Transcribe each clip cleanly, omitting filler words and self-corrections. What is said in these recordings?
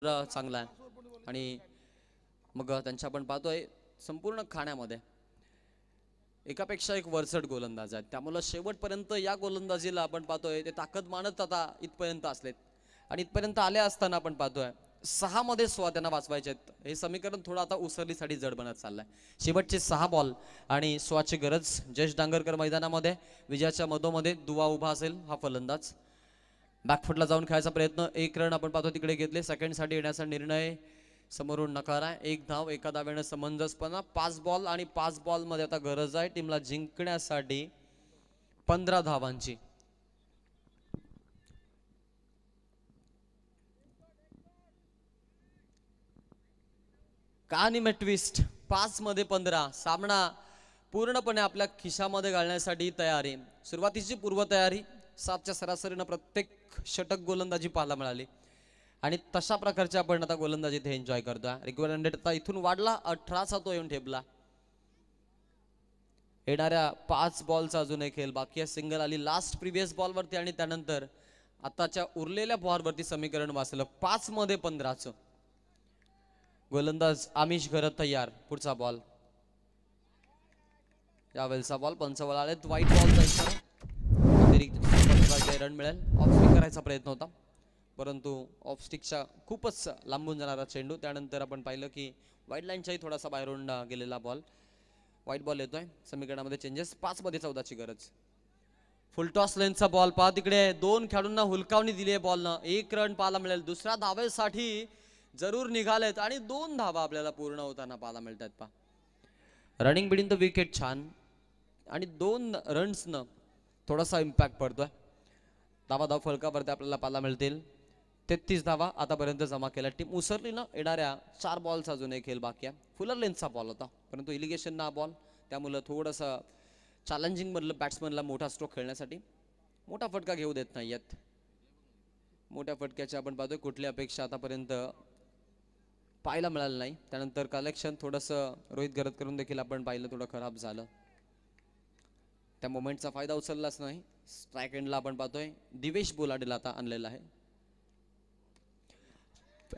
चांगला आहे आणि मग त्यांच्या आपण पाहतोय संपूर्ण खाण्यामध्ये एकापेक्षा एक वरचढ गोलंदाज आहेत, त्यामुळे शेवटपर्यंत या गोलंदाजीला आपण पाहतोय ते ताकद मानत आता इथपर्यंत असलेत आणि इथपर्यंत आले असताना आपण पाहतोय 6 मध्ये 6 त्यांना वाचवायचे आहेत. हे समीकरण थोडं आता उसरलीसाठी जड बनत चाललंय. शेवटचे 6 बॉल आणि 6 ची गरज. जयेश डांगरकर मैदानामध्ये विजयाच्या मधोमध्ये दुवा उभा असेल हा फलंदाज. बॅकफुटला जाऊन खेळायचा प्रयत्न, एक रन आपण पाहतो तिकडे घेतले. सेकंडसाठी येण्याचा निर्णय समोरून नकार आहे. एक धाव एका धावेनं समंजसपणा. 5 बॉल आणि 5 बॉल मध्ये आता गरज आहे टीमला जिंकण्यासाठी 15 धावांची. कहाणी में ट्विस्ट. 5 मध्ये 15. सामना पूर्णपणे आपल्या खिशामध्ये घालण्यासाठी तयारी. सुरुवातीची पूर्वतयारी 7च्या सरासरीनं प्रत्येक षटक गोलंदाजी पाहायला मिळाली आणि तशा प्रकारचे आपण आता गोलंदाजी इथे एन्जॉय करतोय. रिक्वायर्ड रन आता इथून वाढला 18चा तो येऊन ठेपला. येणाऱ्या 5 बॉलचा अजून एक खेळ बाकी आहे. सिंगल आली लास्ट प्रिव्हियस बॉलवरती आणि त्यानंतर आताच्या उरलेल्या बॉलवरती समीकरण वाचलं. 5 मध्ये 15चं. गोलंदाज आमिष घरत तयार. पुढचा बॉल, यावेळेचा बॉल पंचवळ आलेत. व्हाईट बॉलचा इशारा. रन मिळेल. ऑफ स्टिक करायचा प्रयत्न होता परंतु ऑफ स्टिकच्या खूपच लांबून जाणारा चेंडू. त्यानंतर आपण पाहिलं की वाईट लाईनच्याही थोडासा बाहेरून गेलेला बॉल. व्हाईट बॉल येतोय. समीकरणामध्ये चेंजेस. 5 मध्ये 14ची गरज. फुलटॉस लेनचा बॉल पहा तिकडे. 2 खेळाडूंना हुलकावणी दिली आहे बॉलनं. 1 रन पाहायला मिळेल. दुसऱ्या धावेसाठी जरूर निघालेत आणि 2 धावा आपल्याला पूर्ण होताना पाहायला मिळतात. पहा रनिंग बिटवीन द विकेट छान आणि 2 रन्सनं थोडासा इम्पॅक्ट पडतोय. धावा फलकावरती आपल्याला पाहायला मिळतील. 33 धावा आतापर्यंत जमा केल्या टीम उसरली ना. येणाऱ्या 4 बॉलचा अजून एक खेळ बाकी आहे. फुलर लेन्सचा बॉल होता परंतु इलिगेशन ना बॉल, त्यामुळं थोडंसं चॅलेंजिंग मधलं बॅट्समनला मोठा स्ट्रोक खेळण्यासाठी मोठा फटका घेऊ देत नाहीयेत. मोठ्या फटक्याची आपण पाहतोय कुठली अपेक्षा आतापर्यंत पाहायला मिळालं नाही. त्यानंतर कलेक्शन थोडंसं रोहित गरत करून देखील आपण पाहिलं थोडं खराब झालं. त्या मोमेंटचा फायदा उचललाच नाही. स्ट्राईक एंडला आपण पाहतोय दिवेश बोलाडेला आता आणलेला आहे.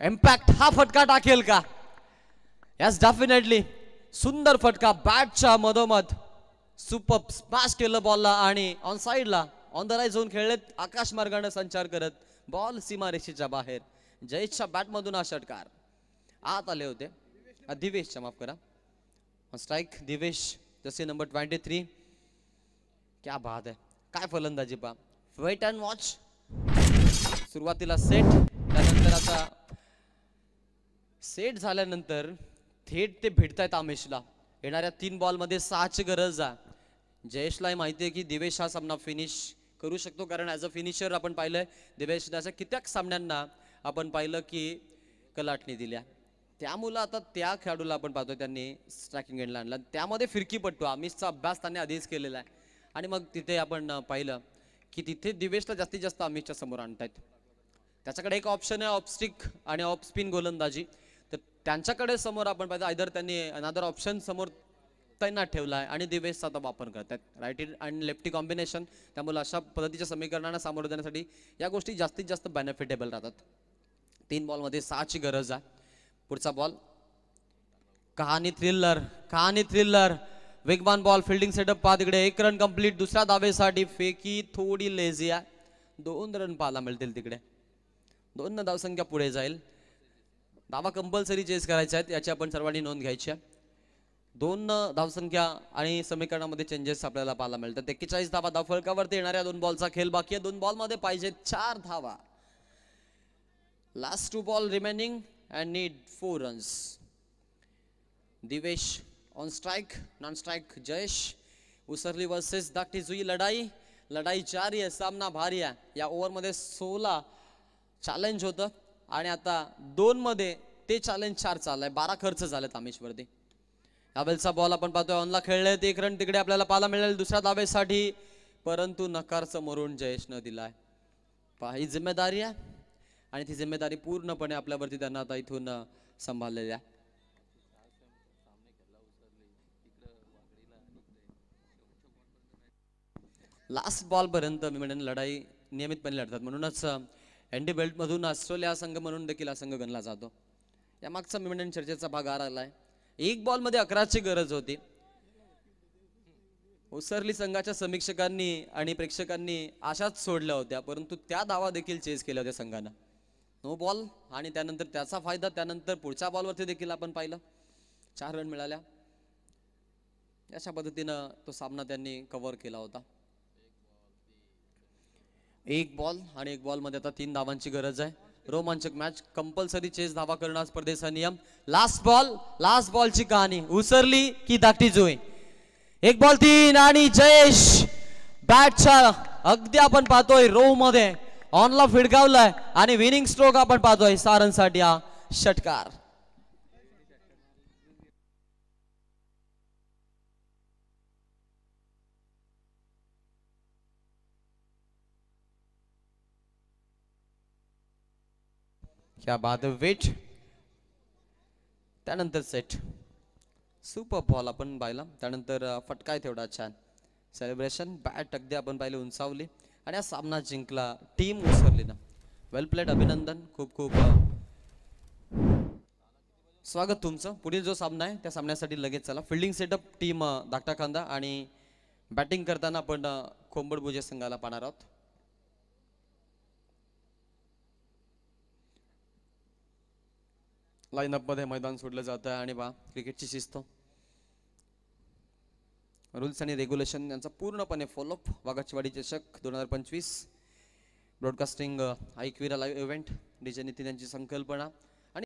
इम्पॅक्ट हा फटका टाकेल का? Yes definitely. सुंदर फटका बॅटच्या मधोमध. सुपर स्मॅश केलं बॉलला आणि ऑन साइडला ऑन द राईट झोन खेळलेत. आकाश मार्गाने संचार करत बॉल सीमारेषेच्या बाहेर. जयेशच्या बॅटमधून हा षटकार आत आले होते. दिवेशच्या माफ करा. स्ट्राईक दिवेश जसे नंबर 23. क्या बात आहे. काय फलंदाजी पा. Wait and watch. सुरुवातीला सेट, त्यानंतर आता सेट झाल्यानंतर थेट ते भेटतायत आमिषला. येणाऱ्या 3 बॉलमध्ये 6ची गरज आहे. जयेशला माहिती आहे की दिवेश हा सामना फिनिश करू शकतो कारण ॲज अ फिनिशर आपण पाहिलंय दिवेश अशा कित्येक सामन्यांना आपण पाहिलं की कलाटणी दिल्या. त्यामुळं आता त्या खेळाडूला आपण पाहतोय त्यांनी स्ट्रायकिंग एंडला आणला. त्यामध्ये फिरकीपट्टू आमिषचा अभ्यास त्यांनी आधीच केलेला आहे आणि मग तिथे आपण पाहिलं की तिथे दिवेशला जास्तीत जास्त आमिषच्या समोर आणतायत. त्याच्याकडे एक ऑप्शन आहे ऑफ स्टिक आणि ऑफ स्पिन गोलंदाजी. तर त्यांच्याकडे समोर आपण पाहिजे आयदर त्यांनी अनदर ऑप्शन समोर तैनात ठेवला आहे आणि दिवेशचा आता वापर करतात राईट आणि लेफ्टी कॉम्बिनेशन. त्यामुळे अशा पद्धतीच्या समीकरणांना सामोरं जाण्यासाठी या गोष्टी जास्तीत जास्त बेनिफिटेबल राहतात. 3 बॉलमध्ये 6ची गरज आहे. पुढचा बॉल कहाणी थ्रिलर. वेगवान बॉल. फिल्डिंग सेटअप पहा तिकडे. 1 रन कंप्लीट. दुसऱ्या धावेसाठी फेकी थोडी लेझी आहे. 2 रन पाहायला मिळतील तिकडे. 2 धावसंख्या पुढे जाईल. धावा कंपल्सरी चेस करायच्या आहेत याची आपण सर्वांनी नोंद घ्यायची आहे. 2 धावसंख्या आणि समीकरणामध्ये चेंजेस आपल्याला पाहायला मिळतात. 41 धावा धावफलकावरती येणाऱ्या 2 बॉलचा खेळ बाकी आहे. 2 बॉलमध्ये पाहिजे 4 धावा. Last 2 ball remaining and need 4 runs. Divesh on strike. Non strike Jayesh. Usarli versus दाखटी लढाई जारी आहे. सामना भारी आहे. या ओव्हरमध्ये 16 चॅलेंज होतं आणि आता 2 मध्ये ते चॅलेंज 4 चाललंय. 12 खर्च झालेत आमिषवरती. यावेळचा बॉल आपण पाहतोय ऑनला खेळलेत. 1 रन तिकडे आपल्याला पाहायला मिळेल दुसऱ्या धावेसाठी परंतु नकार समोरून जयेशनं दिलाय. ही जिम्मेदारी आहे आणि ती जिम्मेदारी पूर्णपणे आपल्यावरती त्यांना आता इथून सांभाळलेली आहे. लास्ट बॉल पर्यंत मी म्हणेन लढाई नियमितपणे लढतात म्हणूनच एनडी बेल्ट मधून ऑस्ट्रेलिया संघ म्हणून देखील हा संघ गणला जातो. या मागचा मी चर्चेचा भाग आलाय. एक बॉल मध्ये 11ची गरज होती. उसरली संघाच्या समीक्षकांनी आणि प्रेक्षकांनी आशाच सोडल्या होत्या, परंतु त्या धावा देखील चेस केल्या होत्या संघानं. नो बॉल आणि त्यानंतर त्याचा फायदा, त्यानंतर पुढच्या बॉलवरती देखील आपण पाहिलं 4 रन मिळाल्या. अशा पद्धतीनं तो सामना त्यांनी कव्हर केला होता. एक बॉल आणि एक बॉल मध्ये आता 3 धावांची गरज आहे. रोमांचक मॅच, कंपल्सरी चेस धावा करणं स्पर्धेचा नियम. लास्ट बॉलची कहाणी, उसरली की धाकटी जुई. एक बॉल 3 आणि जयेश बॅटच्या अगदी आपण पाहतोय रो मध्ये ऑनला फिडकावलाय आणि विनिंग स्ट्रोक आपण पाहतोय सारनसाठी हा षटकार. क्या बात है, वेट त्यानंतर सेट. सुपर बॉल आपण पाहिला, त्यानंतर फटका आहे तेवढा छान. सेलिब्रेशन, बॅट अगदी आपण पाहिले उंचावली आणि हा सामना जिंकला टीम उसरली ना. वेल प्लेड, अभिनंदन. खूप खूप स्वागत तुमचं. पुढील जो सामना आहे त्या सामन्यासाठी लगेच चला. फिल्डिंग सेटअप टीम धाकटा कांदा आणि बॅटिंग करताना आपण कोंबडभुजे संघाला पाहणार आहोत. लाईनअप मध्ये मैदान सोडलं जातं आणि बा क्रिकेटची शिस्त, रूल्स आणि रेग्युलेशन यांचा पूर्णपणे फॉलोअप. वाघाचीवाडी चषक 2025 broadcasting Ekvira live event, DJ Nitin यांची संकल्पना.